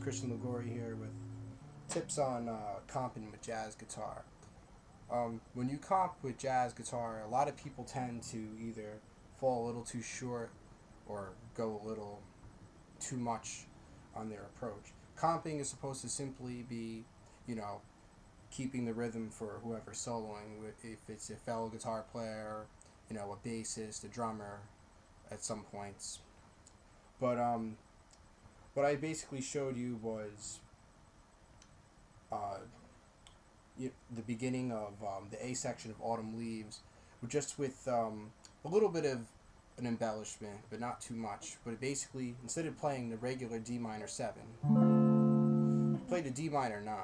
Christian Ligori here with tips on comping with jazz guitar. When you comp with jazz guitar, a lot of people tend to either fall a little too short or go a little too much on their approach. Comping is supposed to simply be, keeping the rhythm for whoever's soloing. If it's a fellow guitar player, a bassist, a drummer, at some points. But what I basically showed you was the beginning of the A section of Autumn Leaves, just with a little bit of an embellishment, but not too much. But it basically, instead of playing the regular D minor 7, play the D minor 9.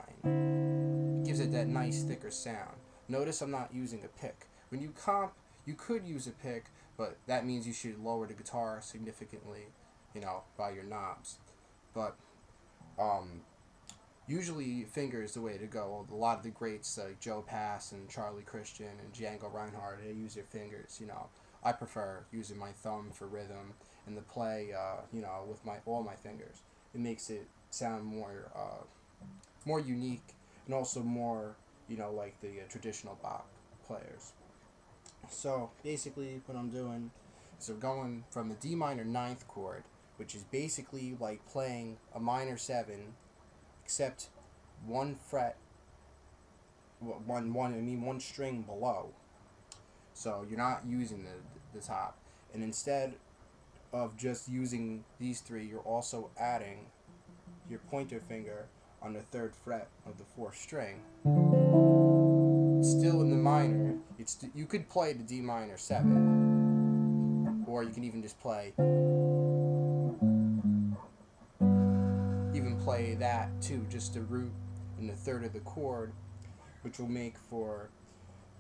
It gives it that nice thicker sound. Notice I'm not using a pick. When you comp, you could use a pick, but that means you should lower the guitar significantly, by your knobs. But usually finger is the way to go. A lot of the greats like Joe Pass and Charlie Christian and Django Reinhardt, they use their fingers. I prefer using my thumb for rhythm and to play, with all my fingers. It makes it sound more unique and also more, like the traditional Bach players. So basically, what I'm doing is I'm going from the D minor 9th chord, which is basically like playing a minor 7, except one fret, one string below. So you're not using the top, and instead of just using these three, you're also adding your pointer finger on the 3rd fret of the 4th string. Still in the minor. You could play the D minor 7, or you can even just play that too, just a root in the 3rd of the chord, which will make for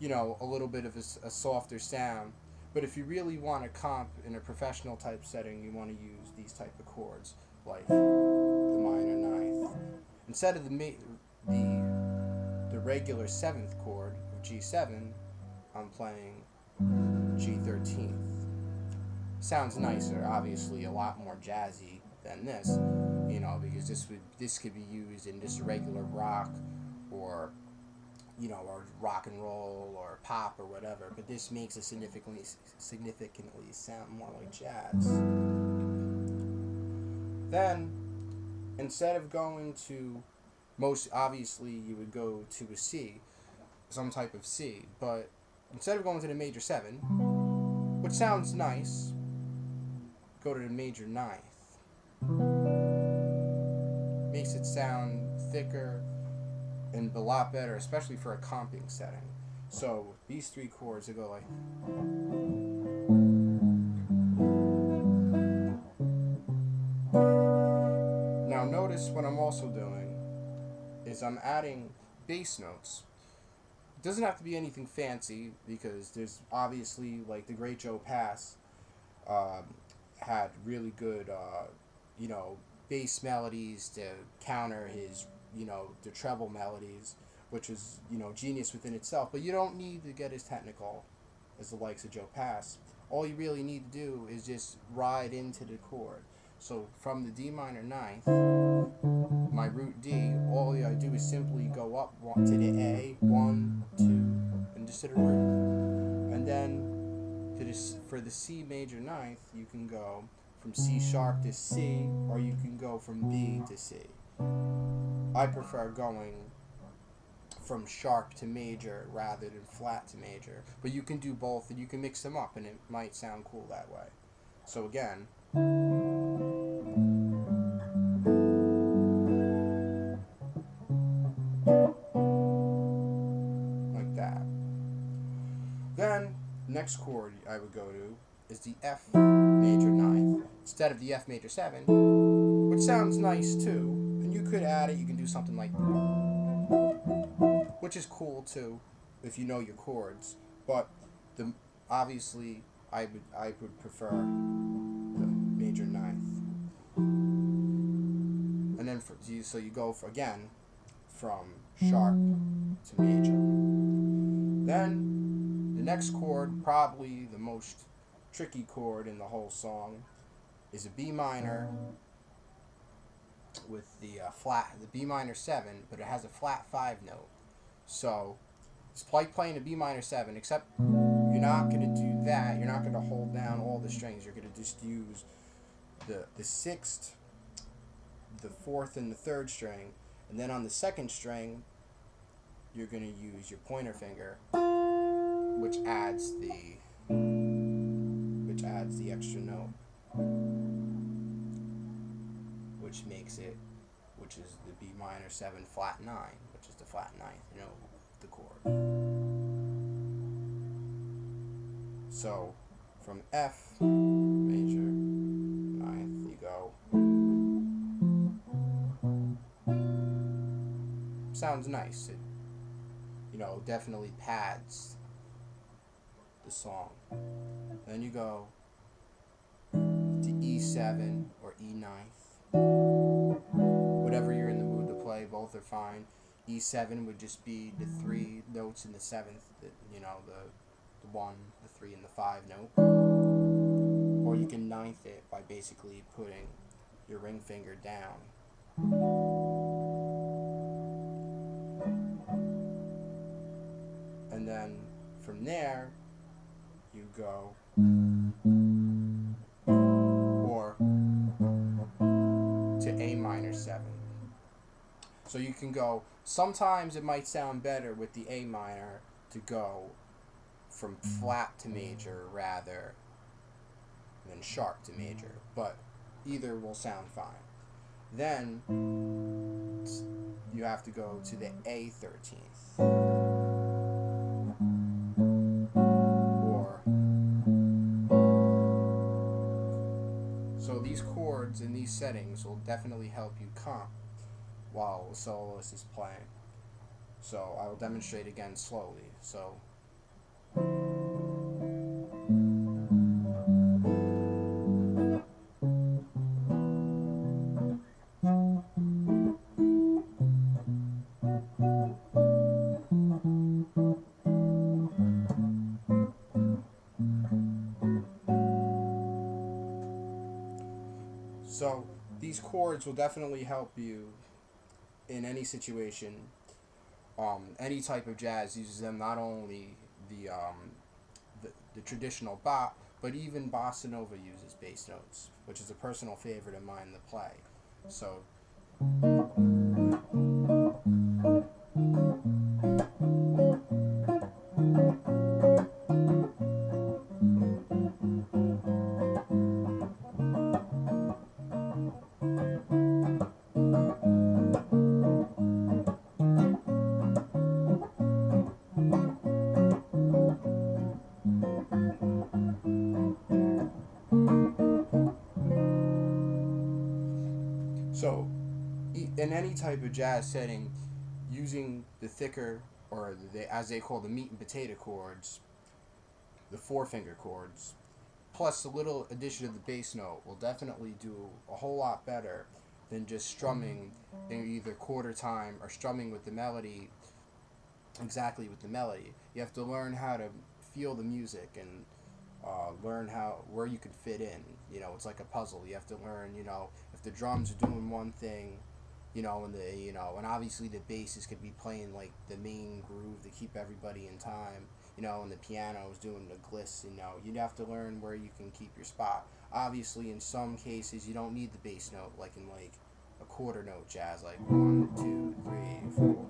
a little bit of a softer sound. But if you really want to comp in a professional type setting, you want to use these type of chords like the minor 9th instead of the regular 7th chord of G7. I'm playing G13th. Sounds nicer, obviously a lot more jazzy than this, because this could be used in just regular rock or or rock and roll or pop or whatever, but this makes it significantly sound more like jazz. Then, instead of going to, most obviously you would go to a C, some type of C, but instead of going to the major 7, which sounds nice, go to the major 9th. Makes it sound thicker and a lot better, especially for a comping setting. So these 3 chords will go like. Now notice what I'm also doing is I'm adding bass notes. It doesn't have to be anything fancy, because there's obviously, like the great Joe Pass had really good bass melodies to counter his the treble melodies, which is genius within itself. But you don't need to get as technical as the likes of Joe Pass. All you really need to do is just ride into the chord. So from the D minor 9th, my root D, all you gotta do is simply go up to the A, 1, 2, and just to the root. And then for the C major 9th, you can go from C sharp to C, or you can go from B to C. I prefer going from sharp to major rather than flat to major, but you can do both and you can mix them up and it might sound cool that way. So again, like that. Then next chord I would go to is the F major 9th instead of the F major 7, which sounds nice too. And you could add it, you can do something like that, which is cool too if you know your chords. But obviously I would prefer the major 9th. And then so you go again from sharp to major. Then the next chord, probably the most tricky chord in the whole song, is a B minor with the the B minor 7, but it has a flat 5 note. So it's like playing a B minor 7, except you're not going to do that. You're not going to hold down all the strings. You're going to just use the 6th, the 4th, and the 3rd string. And then on the 2nd string, you're going to use your pointer finger, which adds the extra note, which makes it, which is the B minor 7 flat 9, which is the flat 9th note of the chord. So from F major 9th, you go. Sounds nice. It, definitely pads the song. Then you go to E7 or E9th. Whatever you're in the mood to play, both are fine. E7 would just be the 3 notes in the 7th, the 1, the 3, and the 5 note. Or you can 9th it by basically putting your ring finger down. And then from there, you go or to A minor 7. So you can go, sometimes it might sound better with the A minor to go from flat to major rather than sharp to major, but either will sound fine. Then you have to go to the A13th. So these chords and these settings will definitely help you comp while the soloist is playing. So I will demonstrate again slowly. So these chords will definitely help you in any situation. Any type of jazz uses them, not only the traditional bop, but even bossa nova uses bass notes, which is a personal favorite of mine to play. So So, in any type of jazz setting, using the thicker, or as they call the meat and potato chords, the 4-finger chords, plus a little addition of the bass note will definitely do a whole lot better than just strumming in either quarter time or strumming with the melody, exactly with the melody. You have to learn how to feel the music and learn where you could fit in. It's like a puzzle. You have to learn, if the drums are doing one thing, and and obviously the basses could be playing like the main groove to keep everybody in time, and the piano is doing the gliss, you'd have to learn where you can keep your spot. Obviously, in some cases, you don't need the bass note, like in like a quarter note jazz, like 1, 2, 3, 4.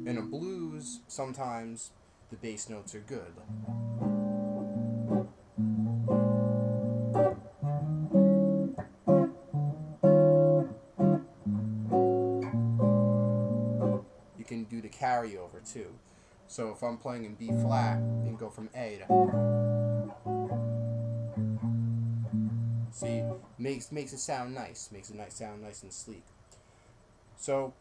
In a blues, sometimes the bass notes are good. You can do the carryover too. So if I'm playing in B flat, you can go from A to. See, makes it sound nice. Makes it sound nice and sleek. So